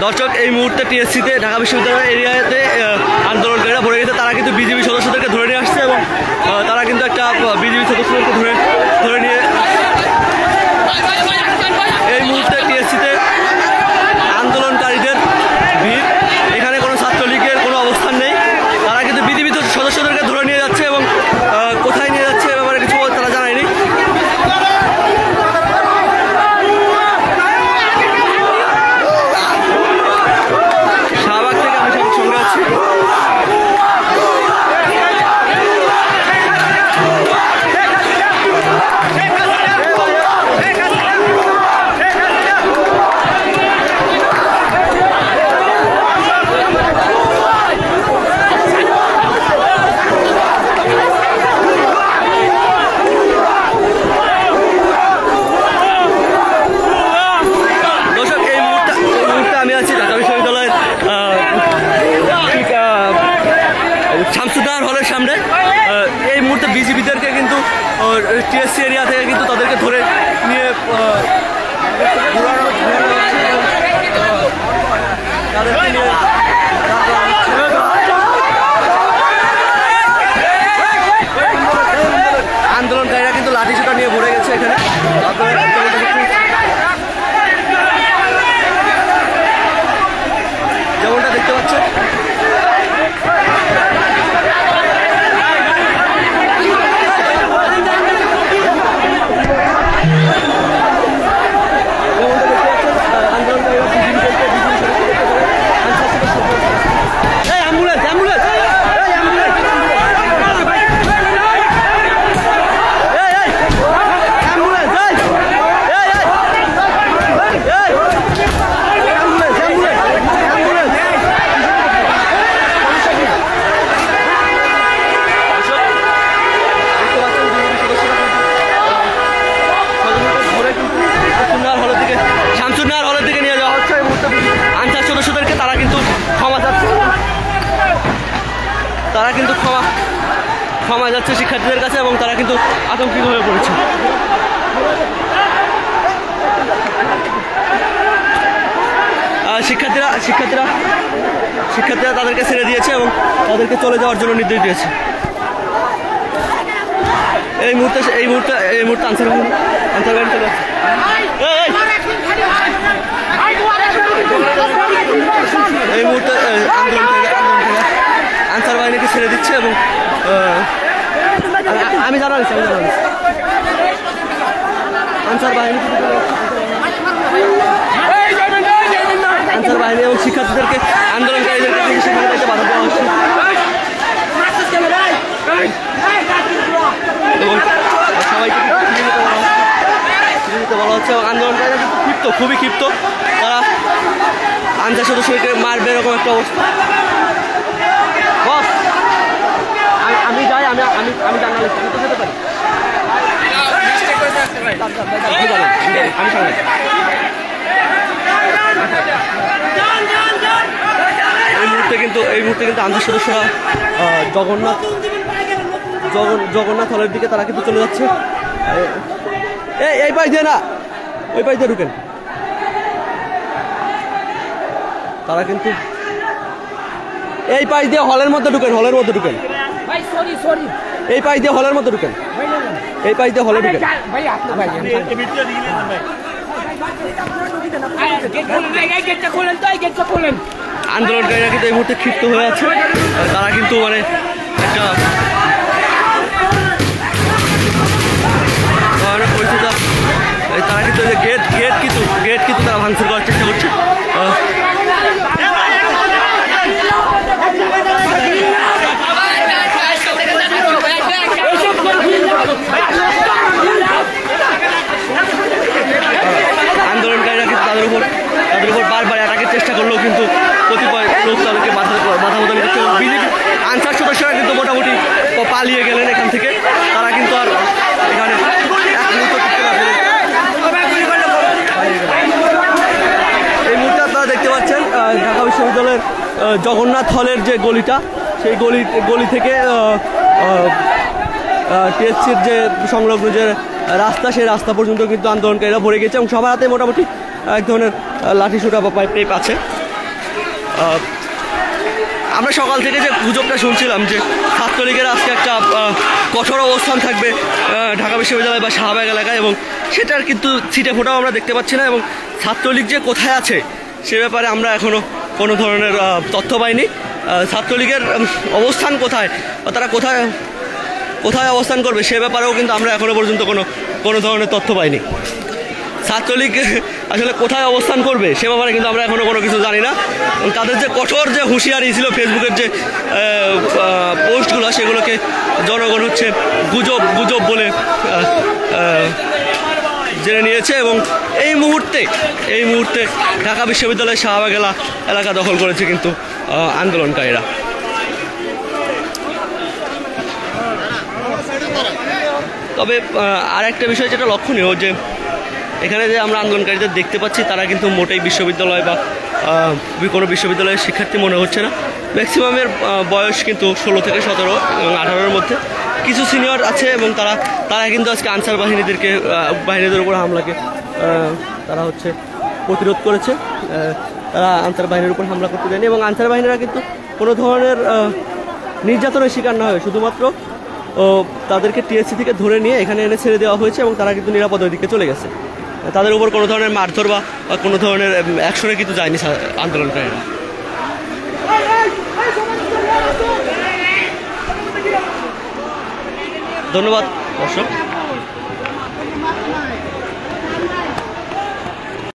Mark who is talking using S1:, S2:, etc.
S1: দর্শক, এই মুহূর্তে টিএসসিতে ঢাকা বিশ্ববিদ্যালয় এরিয়াতে আন্দোলনকারীরা ভরে গেছে। তারা কিন্তু বিজিবি সদস্যদেরকে ধরে নিয়ে আসছে এবং তারা কিন্তু একটা বিজিবি সদস্যদেরকে ধরে নিয়ে এই মুহূর্তে টিএসসিতে আন্দোলনকারীদের ভিড়। এখানে কোনো ছাত্রলীগের কোনো অবস্থান নেই। তারা কিন্তু বিজিবি সদস্যদেরকে ধরে নিয়ে যাচ্ছে এবং কোথায় নিয়ে যাচ্ছে এ ব্যাপারে কিছু তারা জানায়নি। শাহবাগ থেকে আমি সঙ্গে আছি। শামসুদ্দৌলা হলের সামনে এই মুহূর্তে বিজিবিদেরকে কিন্তু টিএসসি এরিয়া থেকে কিন্তু তাদেরকে ধরে নিয়ে আন্দোলনকারীরা কিন্তু লাঠিসোঁটা নিয়ে ভরে গেছে এখানে। যেমনটা দেখতে পাচ্ছেন, শামসুদ্দৌলা হলের দিকে নিয়ে যাওয়া হচ্ছে। এই মুহূর্তে আনসার সদস্যদেরকে তারা কিন্তু ক্ষমা যাচ্ছে শিক্ষার্থীদের কাছে এবং তারা কিন্তু আতঙ্কিত হয়ে পড়েছে। শিক্ষার্থীরা তাদেরকে ছেড়ে দিয়েছে এবং তাদেরকে চলে যাওয়ার জন্য নির্দেশ দিয়েছে। এই মুহূর্তে আনসার বাহিনী চলে যাচ্ছে। এই মুহূর্তে আনসার বাহিনীকে ছেড়ে দিচ্ছে এবং আমি জানাচ্ছি আনসার বাহিনী এবং শিক্ষার্থীদেরকে আন্দোলনকারীদেরকে সেখানে থেকে বাধা দেওয়া হচ্ছে এবং সবাইকে বলা হচ্ছে। এবং আন্দোলনকারীরা কিন্তু খুবই ক্ষিপ্ত। তারা আনসার সদস্যকে মারবে এরকম একটা অবস্থা। বস, আমি যাই, আমি জার্নালিস্ট, আমি তো যেতে পারি। এই মুহূর্তে কিন্তু আনসার সদস্যরা জগন্নাথ হলের দিকে তারা কিন্তু চলে যাচ্ছে। এই পাশ দিয়ে না, ওই পাশ দিয়ে ঢুকেন। তারা কিন্তু এই পাশ দিয়ে হলের মধ্যে ঢুকেন। এই পাশ দিয়ে হলের মধ্যে ঢুকেন। এই পাশ দিয়ে হলে ঢুকেন। আন্দোলনকারীরা কিন্তু এই মুহূর্তে ক্ষিপ্ত হয়ে আছে। তারা কিন্তু মানে একটা পরিস্থিতি, তারা কিন্তু গেট কিন্তু তারা ভাঙচুর করার চেষ্টা করছে। আন্দোলনকারীরা কিন্তু তাদের উপর বারবার অ্যাটাকের চেষ্টা করলেও কিন্তু কতিপয় লোক তাদেরকে বাধা প্রদান করছে। বিজেপি আনসার সদস্যরা কিন্তু মোটামুটি পালিয়ে গেলেন এখান থেকে। তারা কিন্তু আর এখানে এই মুহূর্তে আপনারা দেখতে পাচ্ছেন ঢাকা বিশ্ববিদ্যালয়ের জগন্নাথ হলের যে গলিটা, সেই গলি থেকে টিএসসির যে সংলগ্ন যে রাস্তা, সেই রাস্তা পর্যন্ত কিন্তু আন্দোলনকারীরা ভরে গেছে এবং সবার হাতে মোটামুটি এক ধরনের লাঠিসোঁটা বা পাইপ আছে। আমরা সকাল থেকে যে গুজবটা শুনছিলাম যে ছাত্রলীগের আজকে একটা কঠোর অবস্থান থাকবে ঢাকা বিশ্ববিদ্যালয় বা শাহবাগ এলাকায়, এবং সেটার কিন্তু ছিটে ফোটাও আমরা দেখতে পাচ্ছি না, এবং ছাত্রলীগ যে কোথায় আছে সে ব্যাপারে আমরা এখনও কোনো ধরনের তথ্য পাইনি। ছাত্রলীগের অবস্থান কোথায় বা তারা কোথায় কোথায় অবস্থান করবে সে ব্যাপারেও কিন্তু আমরা এখনও পর্যন্ত কোনো ধরনের তথ্য পাইনি। ছাত্রলীগ আসলে কোথায় অবস্থান করবে সে ব্যাপারে কিন্তু আমরা এখনও কোনো কিছু জানি না। তাদের যে কঠোর যে হুঁশিয়ারি ছিল ফেসবুকের যে পোস্টগুলো, সেগুলোকে জনগণ হচ্ছে গুজব বলে জেনে নিয়েছে, এবং এই মুহূর্তে ঢাকা বিশ্ববিদ্যালয়ের শাহবাগ এলাকা দখল করেছে কিন্তু আন্দোলনকারীরা। তবে আর একটা বিষয় যেটা লক্ষণীয়, যে এখানে যে আমরা আন্দোলনকারীদের দেখতে পাচ্ছি তারা কিন্তু মোটেই বিশ্ববিদ্যালয় বা কোনো বিশ্ববিদ্যালয়ের শিক্ষার্থী মনে হচ্ছে না। ম্যাক্সিমামের বয়স কিন্তু 16 থেকে 17 এবং 18-এর মধ্যে। কিছু সিনিয়র আছে এবং তারা কিন্তু আজকে আনসার বাহিনীদের উপর হামলাকে তারা হচ্ছে প্রতিরোধ করেছে। তারা আনসার বাহিনীর উপর হামলা করতে দেয়নি, এবং আনসার বাহিনীরা কিন্তু কোনো ধরনের নির্যাতনের শিকার না হয়, শুধুমাত্র তাদেরকে টিএসসি থেকে ধরে নিয়ে এখানে এনে ছেড়ে দেওয়া হয়েছে, এবং তারা কিন্তু নিরাপদ দিকে চলে গেছে। তাদের উপর কোনো ধরনের মারধর বা কোনো ধরনের অ্যাকশনে কিন্তু যায়নি আন্দোলনকারীরা। ধন্যবাদ দর্শক।